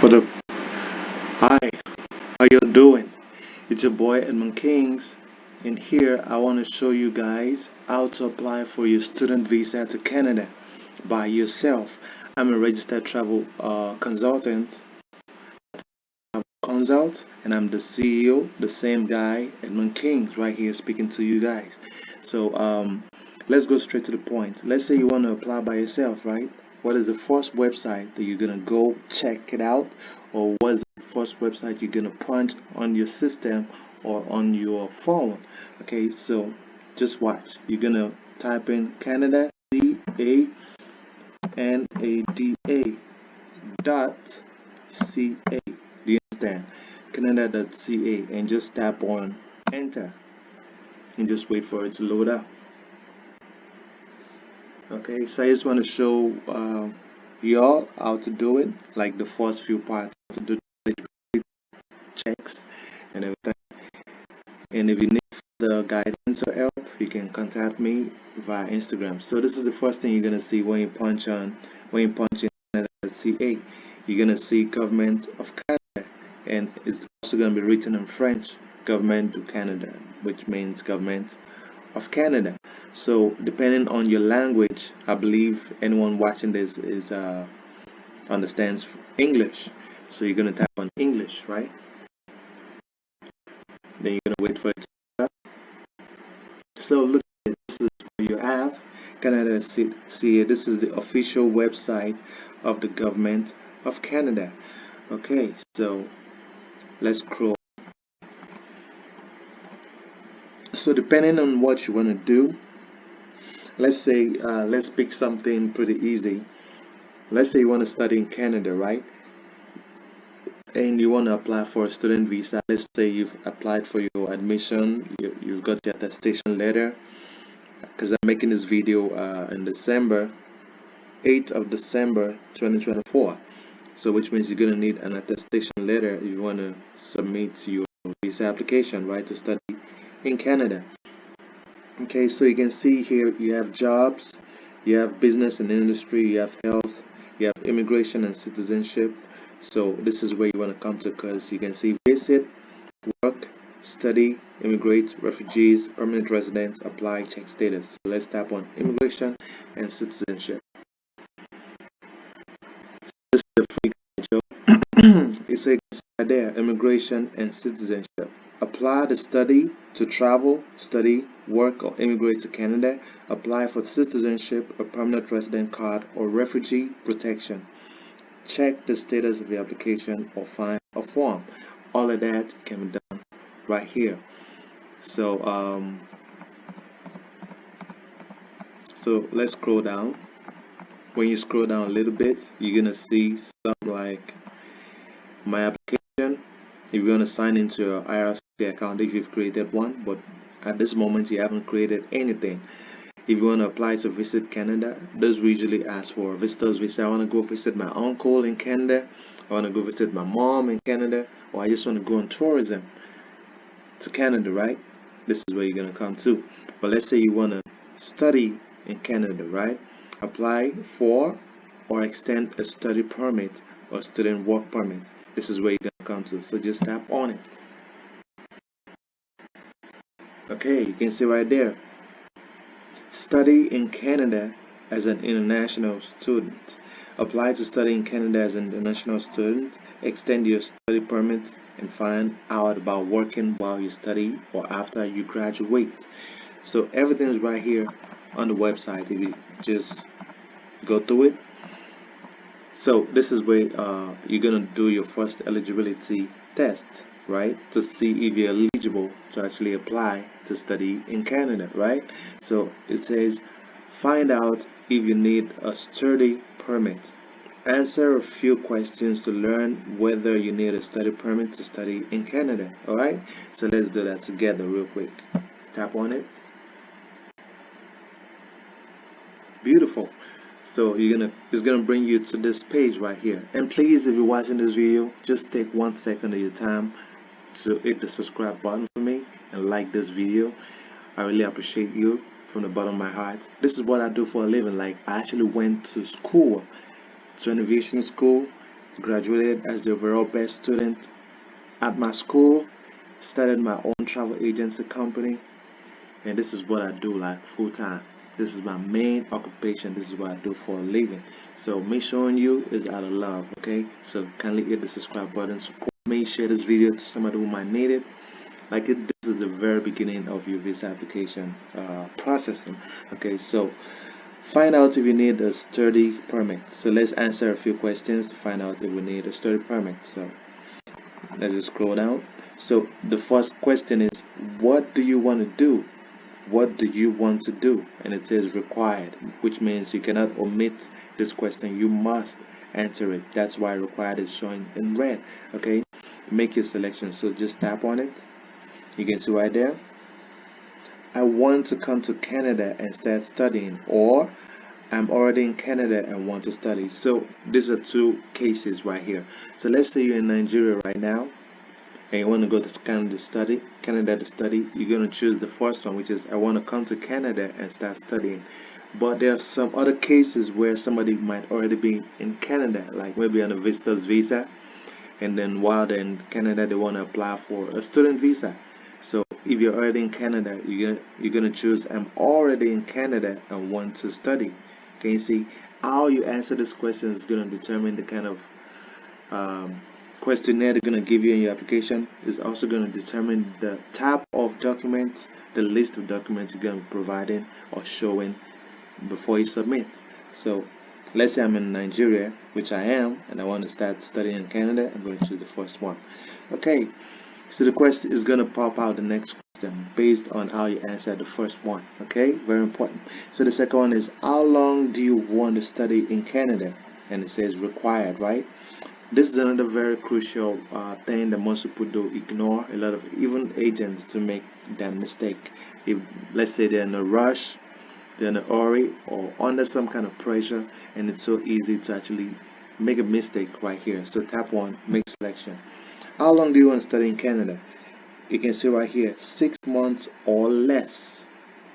What up? Hi, how you doing? It's your boy Edmund Kings, and here I want to show you guys how to apply for your student visa to Canada by yourself. I'm a registered travel consultant, and I'm the CEO, the same guy, Edmund Kings, right here speaking to you guys. So let's go straight to the point. Let's say you want to apply by yourself, right? What is the first website that you're gonna go check it out, or what is the first website you're gonna punch on your system or on your phone? Okay, so just watch. You're gonna type in Canada, CANADA dot CA. Do you understand? Canada.ca, and just tap on enter and just wait for it to load up. Okay, so I just want to show y'all how to do it, like the first few parts to do the checks and everything. And if you need the guidance or help, you can contact me via Instagram. So this is the first thing you're gonna see when you punch in Canada.ca. You're gonna see Government of Canada, and it's also gonna be written in French, Government du Canada, which means Government of Canada. So depending on your language, I believe anyone watching this is understands English. So you're gonna type on English, right? Then you're gonna wait for it to start. So look at it. This is what you have. Canada CA. This is the official website of the Government of Canada. Okay, so let's scroll. So depending on what you want to do, let's say let's pick something pretty easy. Let's say you want to study in Canada, right? And you want to apply for a student visa. Let's say you've applied for your admission, you've got your attestation letter. Because I'm making this video in December 8th of December 2024. So which means you're gonna need an attestation letter if you want to submit your visa application, right, to study in Canada. Okay, so you can see here you have jobs, you have business and industry, you have health, you have immigration and citizenship. So this is where you want to come to, because you can see visit, work, study, immigrate, refugees, permanent residents, apply, check status. So let's tap on immigration and citizenship. This is the free guide. It says right there, immigration and citizenship. Apply to study, to travel, study, work, or immigrate to Canada. Apply for citizenship, a permanent resident card, or refugee protection. Check the status of the application or find a form. All of that can be done right here. So let's scroll down. When you scroll down a little bit, you're gonna see something like my application. If you want to sign into your IRC account, if you've created one, but at this moment you haven't created anything. If you want to apply to visit Canada, those we usually ask for a visitor's visa. I want to go visit my uncle in Canada, I want to go visit my mom in Canada, or I just want to go on tourism to Canada, right? This is where you're going to come to. But let's say you want to study in Canada, right? Apply for or extend a study permit or student work permit. This is where you're going to come to. So just tap on it. Okay, you can see right there. Study in Canada as an international student. Apply to study in Canada as an international student. Extend your study permit and find out about working while you study or after you graduate. So everything is right here on the website if you just go through it. So this is where you're gonna do your first eligibility test, right, to see if you're eligible to actually apply to study in Canada, right? So it says find out if you need a study permit. Answer a few questions to learn whether you need a study permit to study in Canada. All right, so let's do that together real quick. Tap on it. Beautiful. So it's gonna bring you to this page right here. And please, if you're watching this video, just take 1 second of your time to hit the subscribe button for me and like this video. I really appreciate you from the bottom of my heart. This is what I do for a living. Like, I actually went to school, to an aviation school, graduated as the overall best student at my school, started my own travel agency company, and this is what I do like full time. This is my main occupation. This is what I do for a living. So me showing you is out of love, okay? So kindly hit the subscribe button, support me, share this video to somebody who might need it. Like this is the very beginning of your visa application processing. Okay, so find out if you need a study permit. So let's answer a few questions to find out if we need a study permit. So let's just scroll down. So the first question is, what do you want to do? What do you want to do? And it says required, which means you cannot omit this question. You must answer it. That's why required is showing in red. Okay, make your selection. So just tap on it. You can see right there, I want to come to Canada and start studying, or I'm already in Canada and want to study. So these are two cases right here. So let's say you're in Nigeria right now and you want to go to Canada to study. You're going to choose the first one, which is I want to come to Canada and start studying. But there are some other cases where somebody might already be in Canada, like maybe on a visitor's visa, and then while they're in Canada they want to apply for a student visa. So if you're already in Canada, you're gonna choose I'm already in Canada and want to study. Can you see how you answer this question is going to determine the kind of questionnaire they're going to give you in your application? Is also going to determine the type of documents, the list of documents you're going to be providing or showing before you submit. So let's say I'm in Nigeria, which I am, and I want to start studying in Canada. I'm going to choose the first one. Okay, so the question is going to pop out the next question based on how you answer the first one. Okay, very important. So the second one is, how long do you want to study in Canada? And it says required, right? This is another very crucial thing that most people do ignore. A lot of even agents to make that mistake. If let's say they're in a rush, they're in a hurry, or under some kind of pressure, and it's so easy to actually make a mistake right here. So tap one, make selection. How long do you want to study in Canada? You can see right here, 6 months or less.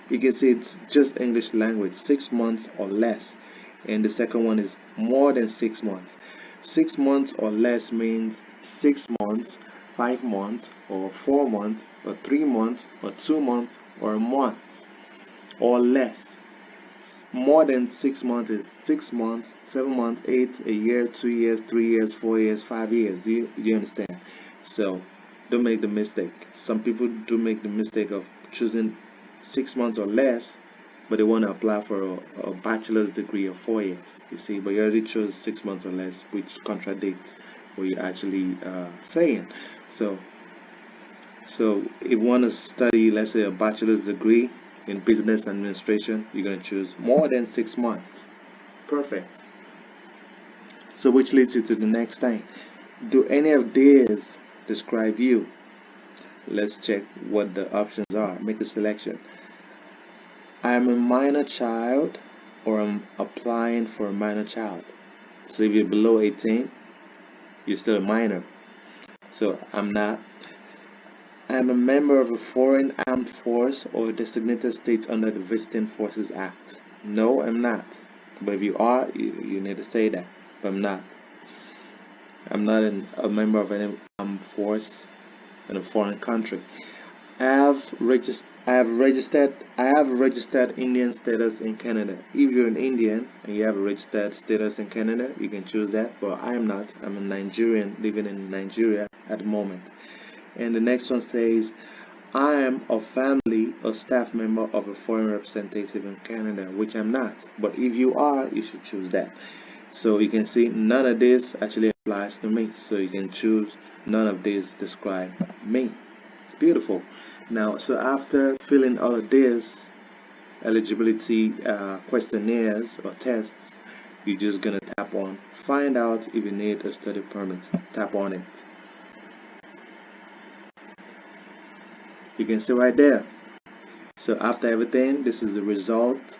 You can see it's just English language, 6 months or less. And the second one is more than 6 months. 6 months or less means 6 months, 5 months, or 4 months, or 3 months, or 2 months, or a month, or less. More than 6 months is 6 months, 7 months, 8, a year, 2 years, 3 years, 4 years, 5 years. Do you understand? So don't make the mistake. Some people do make the mistake of choosing 6 months or less, but they want to apply for a bachelor's degree of 4 years. You see, but you already chose 6 months or less, which contradicts what you're actually saying. So, so if you want to study, let's say, a bachelor's degree in business administration, you're going to choose more than 6 months. Perfect. So which leads you to the next thing. Do any of these describe you? Let's check what the options are. Make a selection. I am a minor child, or I'm applying for a minor child. So if you're below 18, you're still a minor. So I'm not. I'm a member of a foreign armed force or designated state under the Visiting Forces Act. No, I'm not. But if you are, you need to say that. But I'm not. I'm not a member of any armed force in a foreign country. I have registered Indian status in Canada. If you're an Indian and you have a registered status in Canada, you can choose that, but I am not. I'm a Nigerian living in Nigeria at the moment. And the next one says, I am a family or staff member of a foreign representative in Canada, which I'm not. But if you are, you should choose that. So you can see none of this actually applies to me. So you can choose none of these describe me. Beautiful. Now, so after filling all of this eligibility questionnaires or tests, you're just gonna tap on find out if you need a study permit. Tap on it. You can see right there. So after everything, this is the result.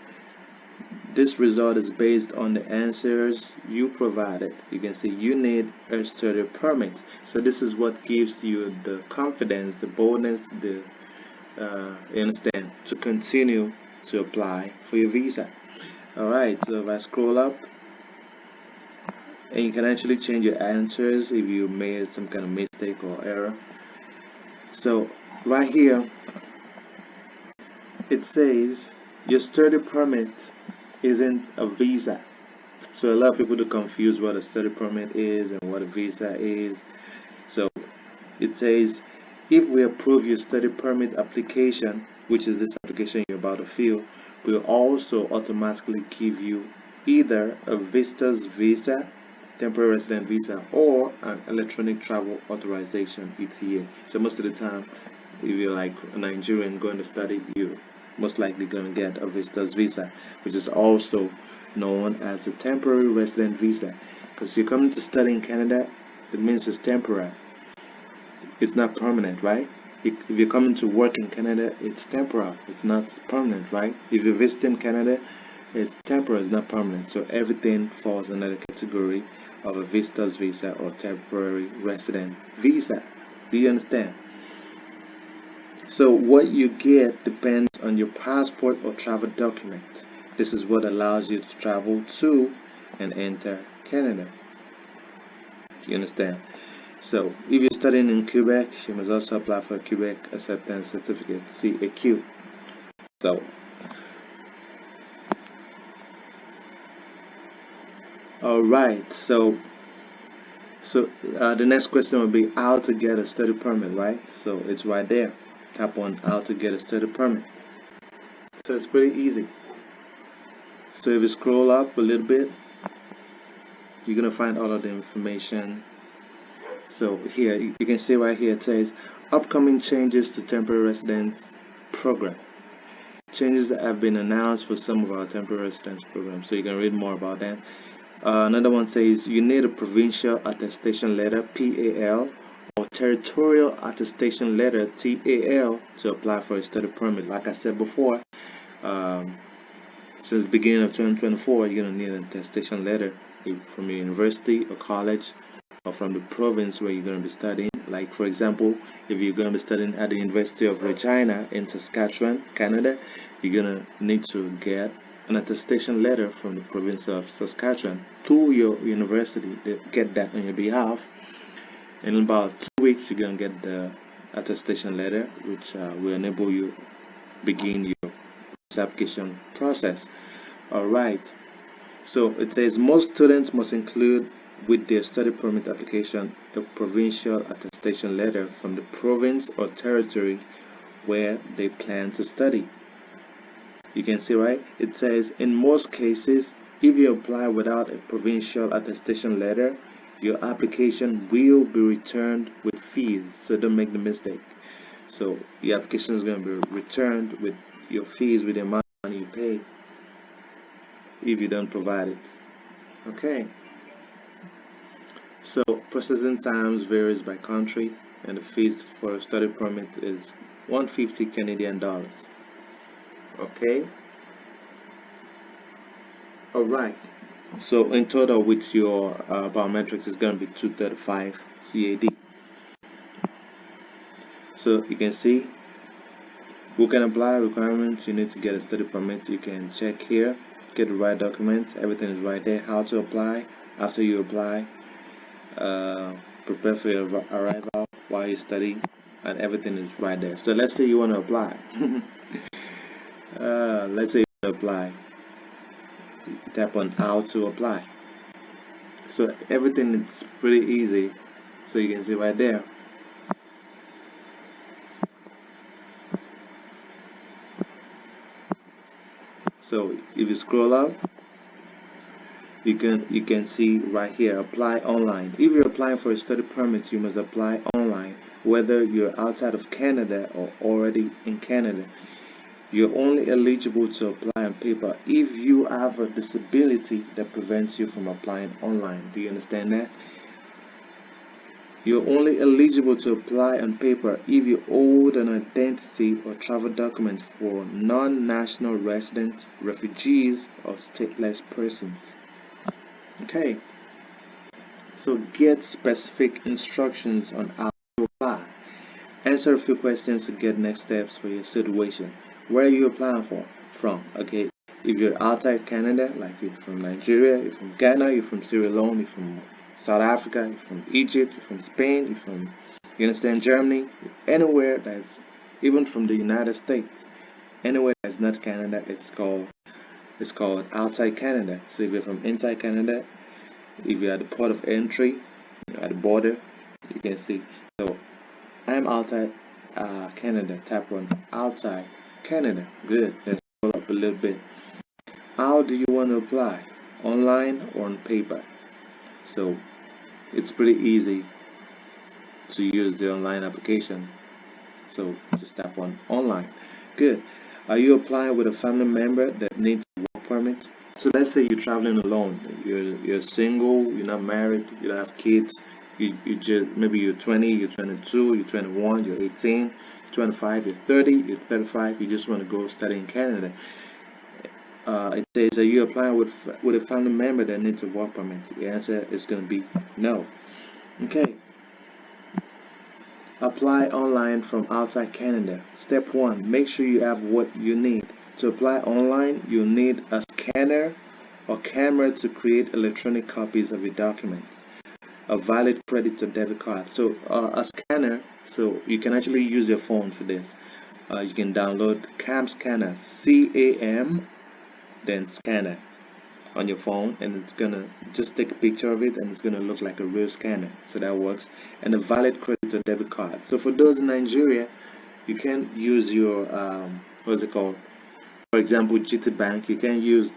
This result is based on the answers you provided. You can see you need a study permit. So this is what gives you the confidence, the boldness, the you understand, to continue to apply for your visa. Alright, so if I scroll up, and you can actually change your answers if you made some kind of mistake or error. So right here it says your study permit isn't a visa. So a lot of people do confuse what a study permit is and what a visa is. So it says if we approve your study permit application, which is this application you're about to fill, we'll also automatically give you either a visitor's visa, temporary resident visa, or an electronic travel authorization, ETA. So most of the time, if you're like a Nigerian going to study, you're most likely going to get a visitor's visa, which is also known as a temporary resident visa. Because you're coming to study in Canada, it means it's temporary. It's not permanent, right? If you're coming to work in Canada, it's temporary. It's not permanent, right? If you're visiting Canada, it's temporary, it's not permanent. So everything falls under the category of a visitor's visa or temporary resident visa. Do you understand? So what you get depends on your passport or travel document. This is what allows you to travel to and enter Canada. You understand? So if you're studying in Quebec, you must also apply for a Quebec Acceptance Certificate, CAQ. So alright, so the next question will be how to get a study permit, right? So it's right there. Tap on how to get a study permit. So it's pretty easy. So if you scroll up a little bit, you're gonna find all of the information. So here you can see right here it says upcoming changes to temporary residence programs. Changes that have been announced for some of our temporary residence programs. So you can read more about that. Another one says you need a provincial attestation letter, PAL, or territorial attestation letter, TAL, to apply for a study permit. Like I said before, since the beginning of 2024, you're going to need an attestation letter from your university or college or from the province where you're going to be studying. Like for example, if you're going to be studying at the University of Regina in Saskatchewan, Canada, you're going to need to get an attestation letter from the province of Saskatchewan to your university. They get that on your behalf. In about 2 weeks, you're going to get the attestation letter, which will enable you begin your application process. All right. So it says most students must include with their study permit application a provincial attestation letter from the province or territory where they plan to study. You can see, right? It says in most cases, if you apply without a provincial attestation letter, your application will be returned with fees. So don't make the mistake. So your application is going to be returned with your fees, with the amount of money you pay if you don't provide it. Okay. So processing times varies by country, and the fees for a study permit is 150 Canadian dollars. Okay. All right. So in total, with your biometrics, it's going to be 235 CAD. So you can see who can apply. Requirements: you need to get a study permit. You can check here, get the right documents. Everything is right there. How to apply. After you apply, prepare for your arrival while you study, and everything is right there. So let's say you want to apply. Let's say you want to apply. You tap on how to apply. So everything is pretty easy. So you can see right there. So if you scroll up, you can see right here, apply online. If you're applying for a study permit, you must apply online, whether you're outside of Canada or already in Canada. You're only eligible to apply on paper if you have a disability that prevents you from applying online. Do you understand that? You're only eligible to apply on paper if you hold an identity or travel document for non-national residents, refugees, or stateless persons. Okay, so get specific instructions on how to apply. Answer a few questions to get next steps for your situation. Where are you applying from? Okay, If you're outside Canada, like you're from Nigeria, you're from Ghana, you're from Sierra Leone, you're from South Africa, you're from Egypt, you're from Spain, you're from, you understand, Germany, anywhere that's, even from the United States, anywhere that's not Canada, it's called outside Canada. So if you're from inside Canada, if you're at the port of entry, at the border, you can see. So I'm outside Canada. Tap on outside Canada. Good. Let's scroll up a little bit. How do you want to apply? Online or on paper? So it's pretty easy to use the online application. So just tap on online. Good. Are you applying with a family member that needs a work permit? So let's say you're traveling alone. You're single. You're not married. You don't have kids. You just, maybe you're 20, you're 22, you're 21, you're 18, you're 25, you're 30, you're 35. You just want to go study in Canada. It says, are you applying with a family member that needs a work permit? The answer is going to be no. Okay. Apply online from outside Canada. Step 1. Make sure you have what you need. To apply online, you'll need a scanner or camera to create electronic copies of your documents, a valid credit or debit card. So a scanner, so you can actually use your phone for this. You can download CAM Scanner, CAM, then Scanner on your phone, and it's gonna just take a picture of it and it's gonna look like a real scanner. So that works. And a valid credit or debit card. So for those in Nigeria, you can use your what's it called? For example, GT Bank. You can use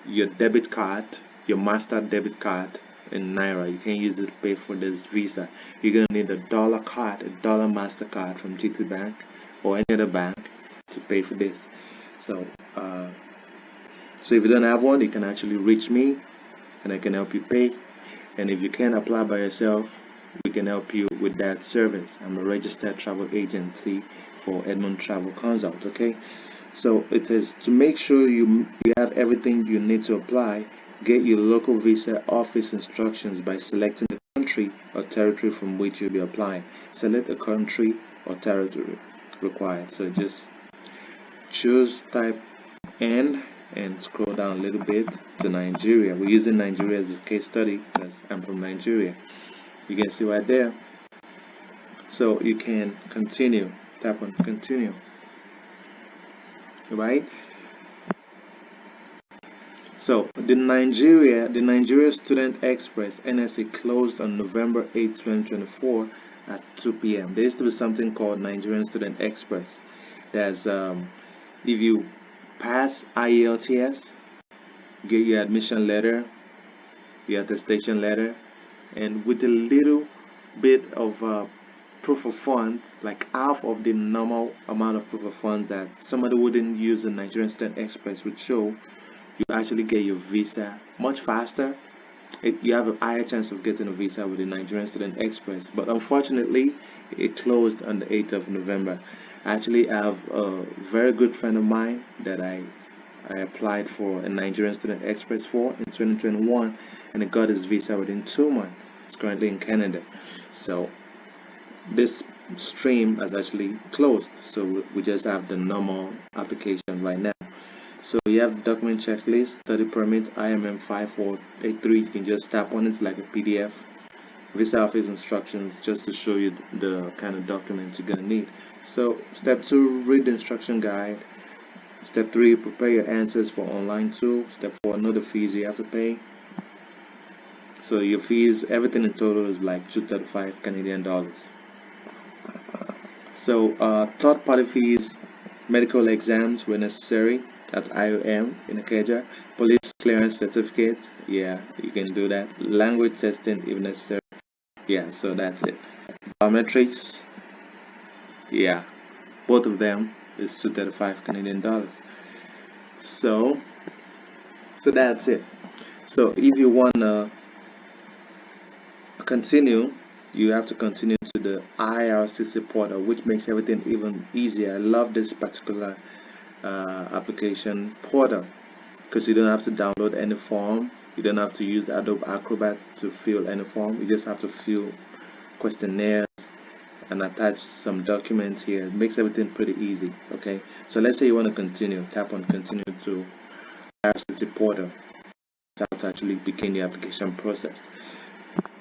your debit card, your master debit card in Naira. You can use it to pay for this Visa. You're gonna need a dollar card, a dollar Mastercard from GT Bank or any other bank to pay for this. So so if you don't have one, you can actually reach me and I can help you pay. And if you can't apply by yourself, we can help you with that service. I'm a registered travel agency for Edmond Travel Consult. Okay, so it is to make sure you have everything you need to apply. Get your local visa office instructions by selecting the country or territory from which you'll be applying. Select a country or territory required. So just choose type N and scroll down a little bit to Nigeria. We're using Nigeria as a case study because I'm from Nigeria. You can see right there. So you can continue. Tap on continue. Right? So the Nigeria Student Express NSA closed on November 8, 2024 at 2 p.m. There used to be something called Nigerian Student Express. There's if you pass IELTS, get your admission letter, your attestation letter, and with a little bit of proof of funds, like half of the normal amount of proof of funds that somebody wouldn't use the Nigerian Student Express would show, you actually get your visa much faster. You have a higher chance of getting a visa with the Nigerian Student Express. But unfortunately, it closed on the 8th of November. I actually have a very good friend of mine that I applied for a Nigerian Student Express for in 2021, and he got his visa within 2 months. He's currently in Canada. So this stream has actually closed. So we just have the normal application right now. So you have document checklist, study permit, IMM 5483. You can just tap on it like a PDF. Visa office instructions, just to show you the kind of documents you're gonna need. So step 2, read the instruction guide. Step 3, prepare your answers for online tool. Step 4, know the fees you have to pay. So your fees, everything in total is like 235 Canadian dollars. So third party fees, medical exams where necessary. That's IOM in Ikeja. Police clearance certificates, yeah, you can do that. Language testing if necessary, yeah, so that's it. Biometrics, yeah, both of them is 235 Canadian dollars. So that's it. So if you wanna continue, you have to continue to the IRCC portal, which makes everything even easier. I love this particular application portal because you don't have to download any form, you don't have to use Adobe Acrobat to fill any form, you just have to fill questionnaires and attach some documents here. It makes everything pretty easy. Okay, so let's say you want to continue. Tap on continue to IRCC portal. That's how to actually begin the application process.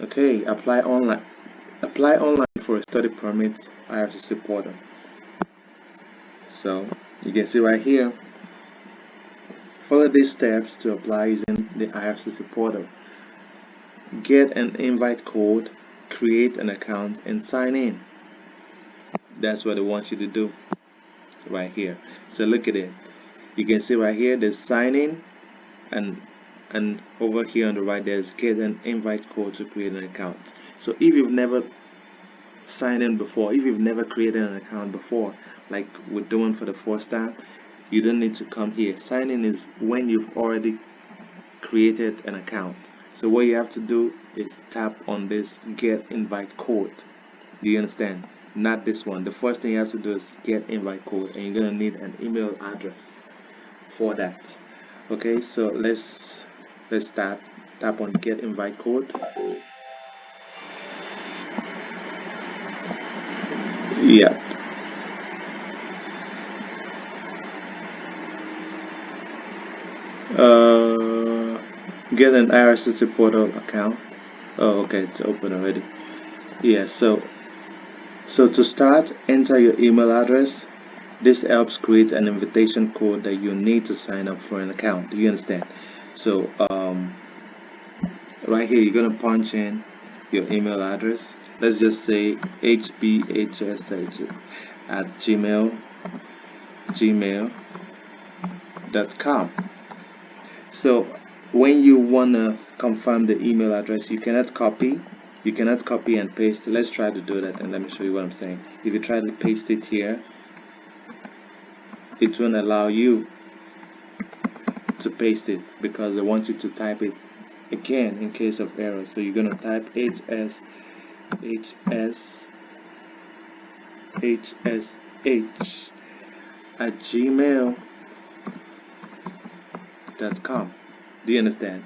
Okay, apply online. Apply online for a study permit, IRCC portal. So you can see right here, follow these steps to apply using the IRCC portal. Get an invite code, create an account, and sign in. That's what they want you to do right here. So look at it. You can see right here there's sign in, and over here on the right there's get an invite code to create an account. So if you've never signed in before, if you've never created an account before, like we're doing for the first time, you don't need to come here. Sign in is when you've already created an account. So what you have to do is tap on this get invite code. Do you understand? Not this one. The first thing you have to do is get invite code, and you're gonna need an email address for that. Okay, so let's tap on get invite code. Yeah. Get an IRCC portal account. Oh, okay, it's open already. Yeah, so to start, enter your email address. This helps create an invitation code that you need to sign up for an account. Do you understand? So right here you're gonna punch in your email address. Let's just say hbhsh at gmail.com. So when you wanna confirm the email address, you cannot copy and paste. Let's try to do that, and let me show you what I'm saying. If you try to paste it here, it won't allow you to paste it because they want you to type it again in case of error. So you're gonna type hsh at gmail.com. Do you understand?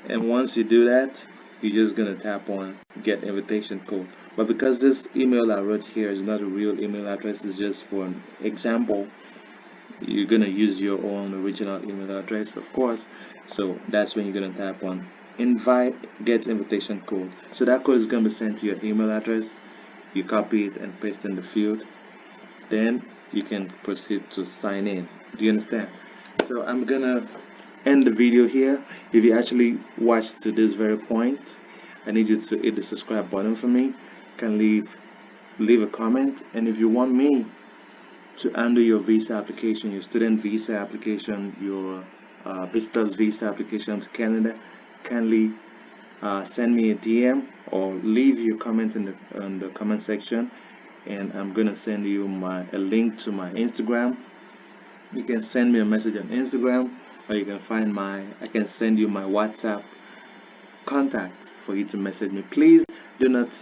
And once you do that, you're just gonna tap on get invitation code. But because this email I wrote here is not a real email address, it's just for an example, you're gonna use your own original email address, of course. So that's when you're gonna tap on invite get invitation code. So that code is gonna be sent to your email address. You copy it and paste in the field, then you can proceed to sign in. Do you understand? So I'm gonna end the video here. If you actually watched to this very point, I need you to hit the subscribe button for me. You can leave a comment, and if you want me to handle your visa application, your student visa application, your visitor's visa application to Canada, kindly send me a DM or leave your comment in the comment section, and I'm gonna send you a link to my Instagram. You can send me a message on Instagram, or you can I can send you my WhatsApp contact for you to message me. Please do not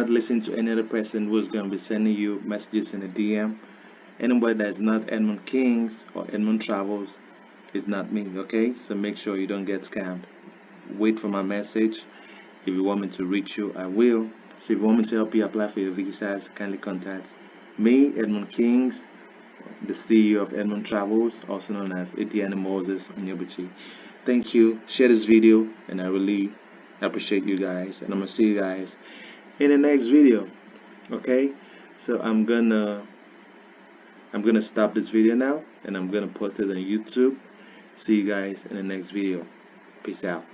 listen to any other person who's going to be sending you messages in a DM. Anybody that's not Edmund Kings or Edmund Travels is not me. Okay, so make sure you don't get scammed. Wait for my message. If you want me to reach you, I will. So if you want me to help you apply for your visas, kindly contact me, Edmund Kings, the CEO of Edmund Travels, also known as Etienne Moses Onyebuchi. Thank you. Share this video, and I really appreciate you guys. And I'm gonna see you guys in the next video. Okay? So I'm gonna stop this video now, and I'm gonna post it on YouTube. See you guys in the next video. Peace out.